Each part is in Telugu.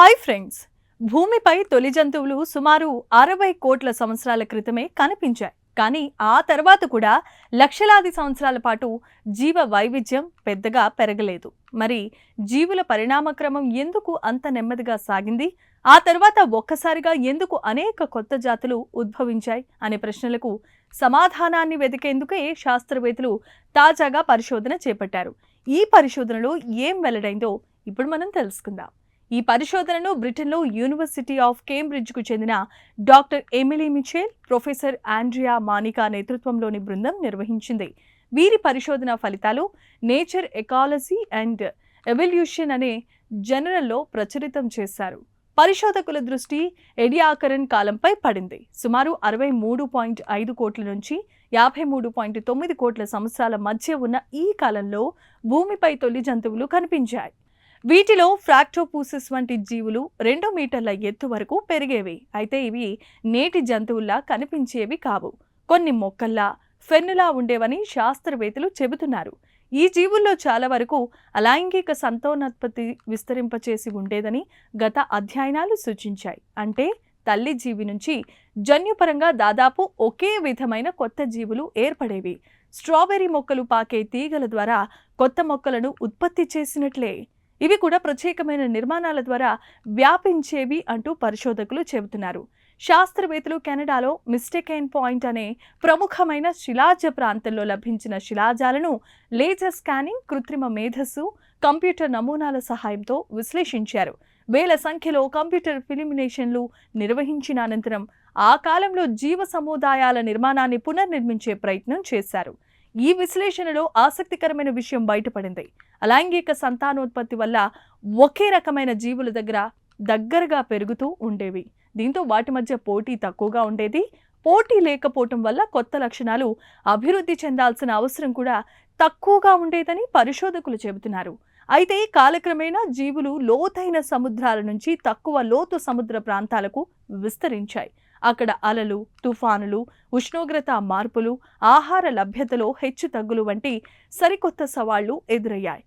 Hi friends. భూమిపై తొలి జంతువులు సుమారు 60 కోట్ల సంవత్సరాల క్రితమే కనిపించాయి. కానీ ఆ తర్వాత కూడా లక్షలాది సంవత్సరాల పాటు జీవ వైవిధ్యం పెద్దగా పెరగలేదు. మరి జీవుల పరిణామక్రమం ఎందుకు అంత నెమ్మదిగా సాగింది? ఆ తర్వాత ఒక్కసారిగా ఎందుకు అనేక కొత్త జాతులు ఉద్భవించాయి అనే ప్రశ్నలకు సమాధానాన్ని వెతికేందుకే శాస్త్రవేత్తలు తాజాగా పరిశోధన చేపట్టారు. ఈ పరిశోధనలో ఏం వెల్లడైందో ఇప్పుడు మనం తెలుసుకుందాం. ఈ పరిశోధనను బ్రిటన్లో యూనివర్సిటీ ఆఫ్ కేంబ్రిడ్జ్కు చెందిన doctor Emily Mitchell, professor Andrea Manica నేతృత్వంలోని బృందం నిర్వహించింది. వీరి పరిశోధన ఫలితాలు నేచర్ ఎకాలజీ అండ్ ఎవల్యూషన్ అనే జర్నల్లో ప్రచురితం చేశారు. పరిశోధకుల దృష్టి ఎడియాకరన్ కాలంపై పడింది. సుమారు 63.5 కోట్ల నుంచి 53.9 కోట్ల సంవత్సరాల మధ్య ఉన్న ఈ కాలంలో భూమిపై తొలి జంతువులు కనిపించాయి. వీటిలో ఫ్రాక్టోపూసిస్ వంటి జీవులు 2 మీటర్ల ఎత్తు వరకు పెరిగేవి. అయితే ఇవి నేటి జంతువుల్లా కనిపించేవి కావు. కొన్ని మొక్కల్లా, ఫెన్నులా ఉండేవని శాస్త్రవేత్తలు చెబుతున్నారు. ఈ జీవుల్లో చాలా వరకు అలైంగిక సంతానోత్పత్తి విస్తరింపచేసి ఉండేదని గత అధ్యయనాలు సూచించాయి. అంటే తల్లి జీవి నుంచి జన్యుపరంగా దాదాపు ఒకే విధమైన కొత్త జీవులు ఏర్పడేవి. స్ట్రాబెర్రీ మొక్కలు పాకే తీగల ద్వారా కొత్త మొక్కలను ఉత్పత్తి చేసినట్లే ఇవి కూడా ప్రత్యేకమైన నిర్మాణాల ద్వారా వ్యాపించేవి అంటూ పరిశోధకులు చెబుతున్నారు. శాస్త్రవేత్తలు కెనడాలో మిస్టేకెన్ పాయింట్ అనే ప్రముఖమైన శిలాజ ప్రాంతంలో లభించిన శిలాజాలను లేజర్ స్కానింగ్, కృత్రిమ మేధస్సు, కంప్యూటర్ నమూనాల సహాయంతో విశ్లేషించారు. వేల సంఖ్యలో కంప్యూటర్ ఫిలిమినేషన్లు నిర్వహించిన అనంతరం ఆ కాలంలో జీవ సముదాయాల నిర్మాణాన్ని పునర్నిర్మించే ప్రయత్నం చేశారు. ఈ విశ్లేషణలో ఆసక్తికరమైన విషయం బయటపడింది. అలైంగిక సంతానోత్పత్తి వల్ల ఒకే రకమైన జీవుల దగ్గరగా పెరుగుతూ ఉండేవి. దీంతో వాటి మధ్య పోటీ తక్కువగా ఉండేది. పోటీ లేకపోవటం వల్ల కొత్త లక్షణాలు అభివృద్ధి చెందాల్సిన అవసరం కూడా తక్కువగా ఉండేదని పరిశోధకులు చెబుతున్నారు. అయితే కాలక్రమేణా జీవులు లోతైన సముద్రాల నుంచి తక్కువ లోతు సముద్ర ప్రాంతాలకు విస్తరించాయి. అక్కడ అలలు, తుఫానులు, ఉష్ణోగ్రత మార్పులు, ఆహార లభ్యతలో హెచ్చు తగ్గులు వంటి సరికొత్త సవాళ్లు ఎదురయ్యాయి.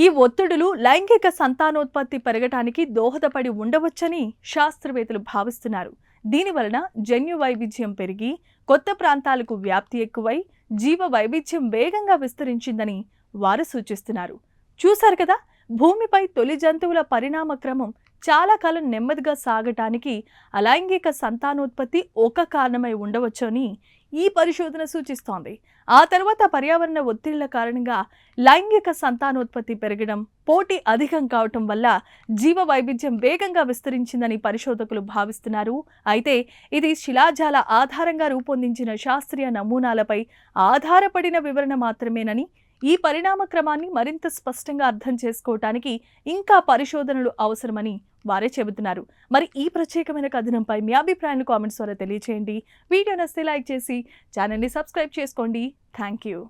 ఈ ఒత్తిడులు లైంగిక సంతానోత్పత్తి పెరగటానికి దోహదపడి ఉండవచ్చని శాస్త్రవేత్తలు భావిస్తున్నారు. దీనివలన జన్యు వైవిధ్యం పెరిగి కొత్త ప్రాంతాలకు వ్యాప్తి ఎక్కువై జీవ వైవిధ్యం వేగంగా విస్తరించిందని వారు సూచిస్తున్నారు. చూశారు కదా, భూమిపై తొలి జంతువుల పరిణామ క్రమం చాలా కాలం నెమ్మదిగా సాగటానికి అలైంగిక సంతానోత్పత్తి ఒక కారణమై ఉండవచ్చని ఈ పరిశోధన సూచిస్తోంది. ఆ తర్వాత పర్యావరణ ఒత్తిళ్ల కారణంగా లైంగిక సంతానోత్పత్తి పెరగడం, పోటీ అధికం కావటం వల్ల జీవ వైవిధ్యం వేగంగా విస్తరించిందని పరిశోధకులు భావిస్తున్నారు. అయితే ఇది శిలాజాల ఆధారంగా రూపొందించిన శాస్త్రీయ నమూనాలపై ఆధారపడిన వివరణ మాత్రమేనని, ఈ పరిణామ క్రమాన్ని మరింత స్పష్టంగా అర్థం చేసుకోవటానికి ఇంకా పరిశోధనలు అవసరమని వారే చెబుతున్నారు. మరి ఈ ప్రత్యేకమైన కథనంపై మీ అభిప్రాయాలను కామెంట్స్ ద్వారా తెలియచేయండి. వీడియో నచ్చితే లైక్ చేసి ఛానల్ని సబ్స్క్రైబ్ చేసుకోండి. Thank you.